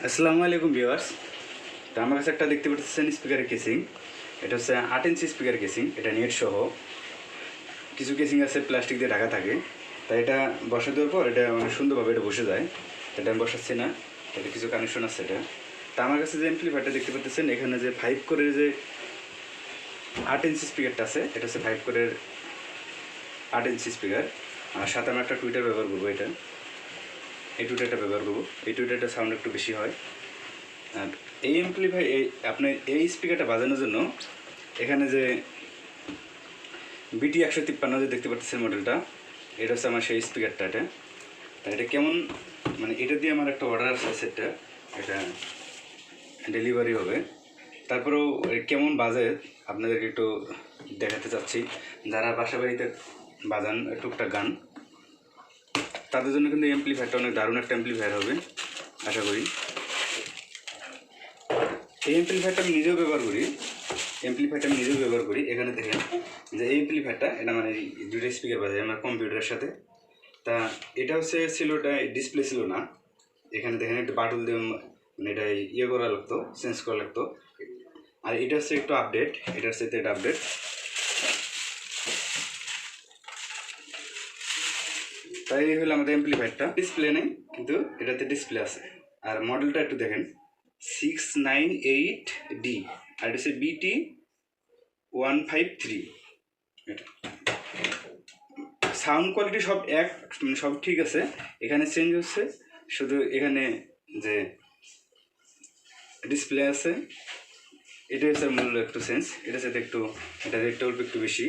আসসালামু আলাইকুম ভিউয়ার্স। তো আমার কাছে একটা দেখতে পাচ্ছেন স্পিকারের কেসিং। এটা হচ্ছে 8 ইঞ্চি স্পিকার কেসিং। এটা নেট সহ। কিছু কেসিং আছে প্লাস্টিক দিয়ে ঢাকা থাকে, তাই এটা বসা দেওয়ার পর এটা অনেক সুন্দরভাবে এটা বসে যায়। এটা আমি বসাচ্ছি না, এটা কিছু কানেকশন আছে এটা। তা আমার কাছে যে অ্যাম্পলিফায়ারটা দেখতে পাচ্ছেন, এখানে যে 5 কোরের যে 8 ইঞ্চি স্পিকারটা আছে, এটা হচ্ছে 5 কোরের 8 ইঞ্চি স্পিকার। আর সাথে আমি একটা টুইটার ব্যবহার করবো। এই টুইটারটা ব্যবহার করবো। এই টুইটারটা সাউন্ড একটু বেশি হয়। আর এই অ্যাম্পলিফাই আপনার এই স্পিকারটা বাজানোর জন্য এখানে যে BT153 যে দেখতে পাচ্ছেন মডেলটা, এটা হচ্ছে আমার সেই স্পিকারটা। এটা কেমন, মানে এটা দিয়ে আমার একটা অর্ডার আছে সেটটা, এটা ডেলিভারি হবে। তারপরেও কেমন বাজে আপনাদেরকে একটু দেখাতে চাচ্ছি। যারা বাসা বাড়িতে বাজান টুকটাক গান, তাদের জন্য কিন্তু এই অ্যাম্পলিফায়ারটা অনেক দারুণ একটা অ্যাম্পলিফায়ার হবে আশা করি। এই অ্যাম্পলিফায়ারটা আমি নিজেও ব্যবহার করি। এখানে দেখেন যে এই অ্যাম্পলিফায়ারটা, এটা মানে দুইটা স্পিকার বাজায় আমার কম্পিউটারের সাথে। তা এটা হচ্ছে এটা ডিসপ্লে ছিল না। এখানে দেখেন একটু বাটুল দিয়ে মানে এটা ইয়ে করা লাগতো, চেঞ্জ করা লাগতো। আর এটা হচ্ছে একটু আপডেট, এটা আপডেট। তাই এই হলো আমাদের অ্যাম্পলিফায়ারটা। ডিসপ্লে নেই, কিন্তু এটাতে ডিসপ্লে আছে। আর মডেলটা একটু দেখেন, 698D। আর এটা হচ্ছে BT153। এটা সাউন্ড কোয়ালিটি সব সব ঠিক আছে। এখানে চেঞ্জ হচ্ছে শুধু এখানে যে ডিসপ্লে আছে, এটা হচ্ছে মূল্য একটু চেঞ্জ। এটা রেটটা অল্প একটু বেশি।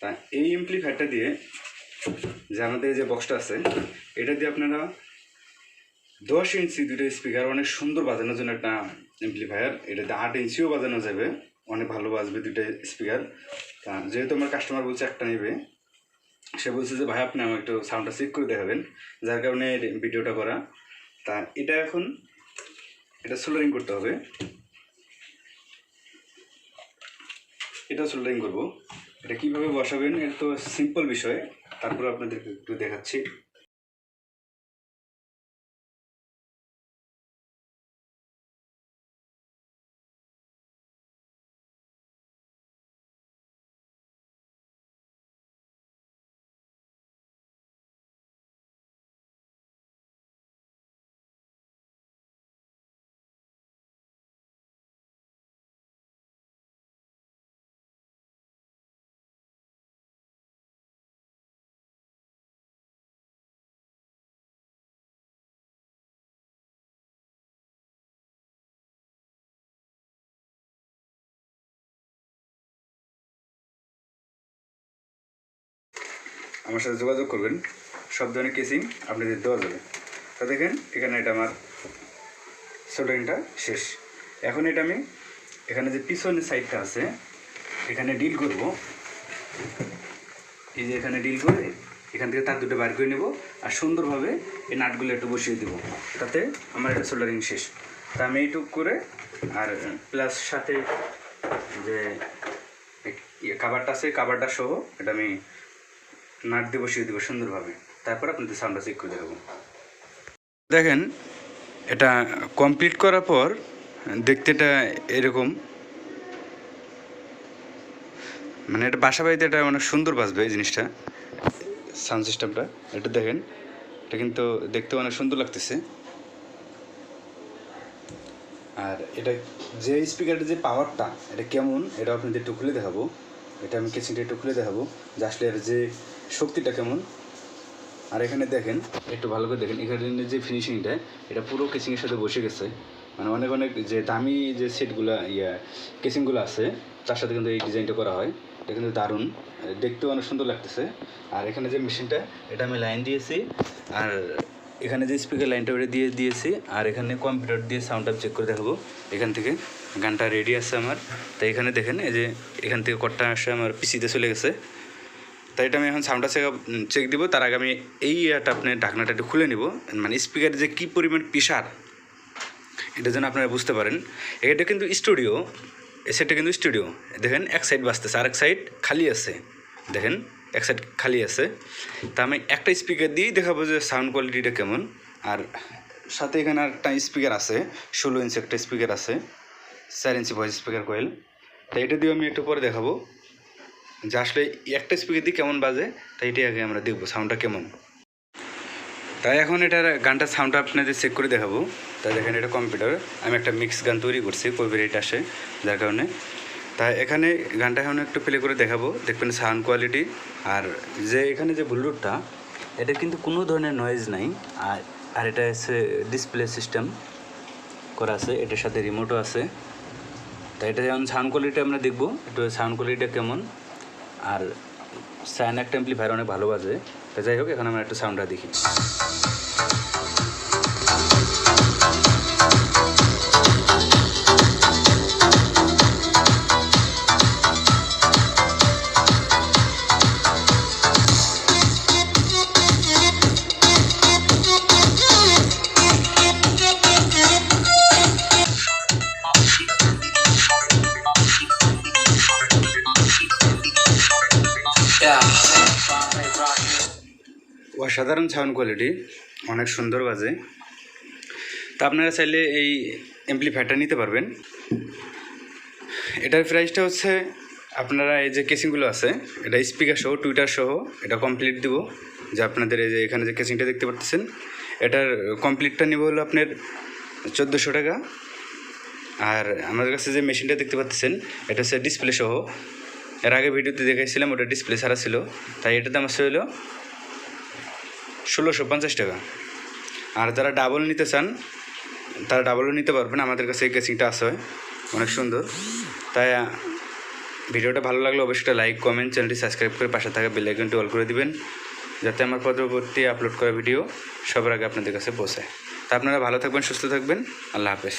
তা এই অ্যাম্পলিফায়ারটা দিয়ে যে আমাদের যে বক্সটা আছে, এটা দিয়ে আপনারা 10 ইঞ্চি দুটো স্পিকার অনেক সুন্দর বাজানোর জন্য একটা অ্যাম্পলিফায়ার। এটাতে 8 ইঞ্চিও বাজানো যাবে, অনেক ভালো বাজবে দুটো স্পিকার। তা যেহেতু আমার কাস্টমার বলছে একটা নেবে, সে বলছে যে ভাই আপনি আমার একটু সাউন্ডটা চেক করে দেখাবেন, যার কারণে ভিডিওটা করা। তা এটা সোল্ডারিং করতে হবে। এটা সোল্ডারিং করবো। এটা কীভাবে বসাবেন, এটা তো সিম্পল বিষয়, তারপরে আপনাদেরকে একটু দেখাচ্ছি। আমার সাথে যোগাযোগ করবেন, সব ধরনের কেসিং আপনাদের দেওয়া যাবে। তা দেখেন এখানে এটা আমার সোল্ডারিংটা শেষ। এখন এটা আমি এখানে যে পিছনের সাইডটা আছে, এখানে ডিল করব। এই যে এখানে ডিল করে এখান থেকে তার দুটো বার করে নেব, আর সুন্দরভাবে এই নাটগুলো একটু বসিয়ে দেবো। তাতে আমার এটা সোল্ডারিং শেষ। তা আমি এইটুক করে, আর প্লাস সাথে যে কাভারটা আছে, কাভারটা সহ এটা আমি নাট দিয়ে বসিয়ে দেবো সুন্দরভাবে। তারপর আপনাদের সাউন্ডটা চেক করে দেখাবো। দেখেন এটা কমপ্লিট করার পর দেখতে এটা এরকম, মানে এটা বাসা বাড়িতে এটা অনেক সুন্দর বাজবে এই জিনিসটা, সাউন্ড সিস্টেমটা। এটা দেখেন, এটা কিন্তু দেখতে অনেক সুন্দর লাগতেছে। আর এটা যে স্পিকারটা যে পাওয়ারটা, এটা কেমন, এটা আপনাদের একটু খুলে দেখাবো। এটা আমি কেসিংটা একটু খুলে দেখাবো যে আসলে এর যে শক্তিটা কেমন। আর এখানে দেখেন, একটু ভালো করে দেখেন, এখানে যে ফিনিশিংটা, এটা পুরো কেসিংয়ের সাথে বসে গেছে। মানে অনেক যে দামি যে সেটগুলো কেসিংগুলো আছে, তার সাথে কিন্তু এই ডিজাইনটা করা হয়। এটা কিন্তু দারুণ, দেখতেও অনেক সুন্দর লাগতেছে। আর এখানে যে মেশিনটা, এটা আমি লাইন দিয়েছি, আর এখানে যে স্পিকার লাইনটা ওটা দিয়েছি। আর এখানে কম্পিউটার দিয়ে সাউন্ডটা চেক করে দেখাবো। এখান থেকে গানটা রেডি আছে আমার। তাই এখানে দেখেন, এই যে এখান থেকে কটটা আসে আমার পিসিতে চলে গেছে। তাই এটা আমি এখন সাউন্ডটা চেক দিব। তার আগে আমি আপনি ঢাকনাটা একটু খুলে নিব, মানে স্পিকারের যে কী পরিমাণ প্রেশার, এটা যেন আপনারা বুঝতে পারেন। এটা কিন্তু স্টুডিও, সেটটা কিন্তু স্টুডিও। দেখেন এক সাইড বাজতেছে, আরেক সাইড খালি আছে। দেখেন এক সাইড খালি আছে। তা আমি একটা স্পিকার দিয়েই দেখাবো যে সাউন্ড কোয়ালিটিটা কেমন। আর সাথে এখানে একটা স্পিকার আছে, 16 ইঞ্চি একটা স্পিকার আছে, 4 ইঞ্চি ভয়েস স্পিকার কয়েল। তাই এটা দিয়ে আমি একটু পরে দেখাবো যে আসলে একটা স্পিকার দিয়ে কেমন বাজে, তাই এটাই আগে আমরা দেখবো সাউন্ডটা কেমন। তাই এখন এটার গানটার সাউন্ডটা আপনাদের চেক করে দেখাবো। তাই দেখেন এটা কম্পিউটার, আমি একটা মিক্স গান তৈরি করছি, কপিরাইট আসে যার কারণে। তাই এখানে গানটা এখন একটু প্লে করে দেখাবো, দেখবেন সাউন্ড কোয়ালিটি। আর যে এখানে যে ব্লুটুথটা, এটা কিন্তু কোনো ধরনের নয়েজ নাই। আর এটা হচ্ছে ডিসপ্লে সিস্টেম করা আছে, এটার সাথে রিমোটও আছে। তাই এটা যেমন সাউন্ড কোয়ালিটি আমরা দেখবো একটু সাউন্ড কোয়ালিটিটা কেমন। আর সাইন একটা অ্যাম্পলিফায়ার অনেক ভালো বাজে। তো যাই হোক, এখন আমরা একটু সাউন্ডটা দেখি। অসাধারণ সাউন্ড কোয়ালিটি, অনেক সুন্দর বাজে। তা আপনারা চাইলে এই অ্যাম্পলিফায়ারটা নিতে পারবেন। এটার প্রাইসটা হচ্ছে, আপনারা এই যে কেসিংগুলো আছে, এটা স্পিকার সহ টুইটার সহ এটা কমপ্লিট দিব। যে আপনাদের এই যে এখানে যে কেসিংটা দেখতে পাচ্ছেন, এটার কমপ্লিটটা নিব হলো আপনার 1400 টাকা। আর আমাদের কাছে যে মেশিনটা দেখতে পাচ্ছেন, এটা হচ্ছে ডিসপ্লে সহ। এর আগে ভিডিওতে দেখাইছিলাম ওটা ডিসপ্লে ছাড়া ছিল, তাই এটার দাম আসছে হলো 1650 টাকা। আর যারা ডাবল নিতে চান তারা ডাবলও নিতে পারবেন, আমাদের কাছে এই কেসিংটা আছে, অনেক সুন্দর। তাই ভিডিওটা ভালো লাগলে অবশ্যই লাইক, কমেন্ট, চ্যানেলটি সাবস্ক্রাইব করে পাশে থাকা বেল আইকনটি অল করে দিবেন, যাতে আমার পরবর্তী আপলোড করা ভিডিও সবার আগে আপনাদের কাছে পৌঁছায়। তা আপনারা ভালো থাকবেন, সুস্থ থাকবেন। আল্লাহ হাফেজ।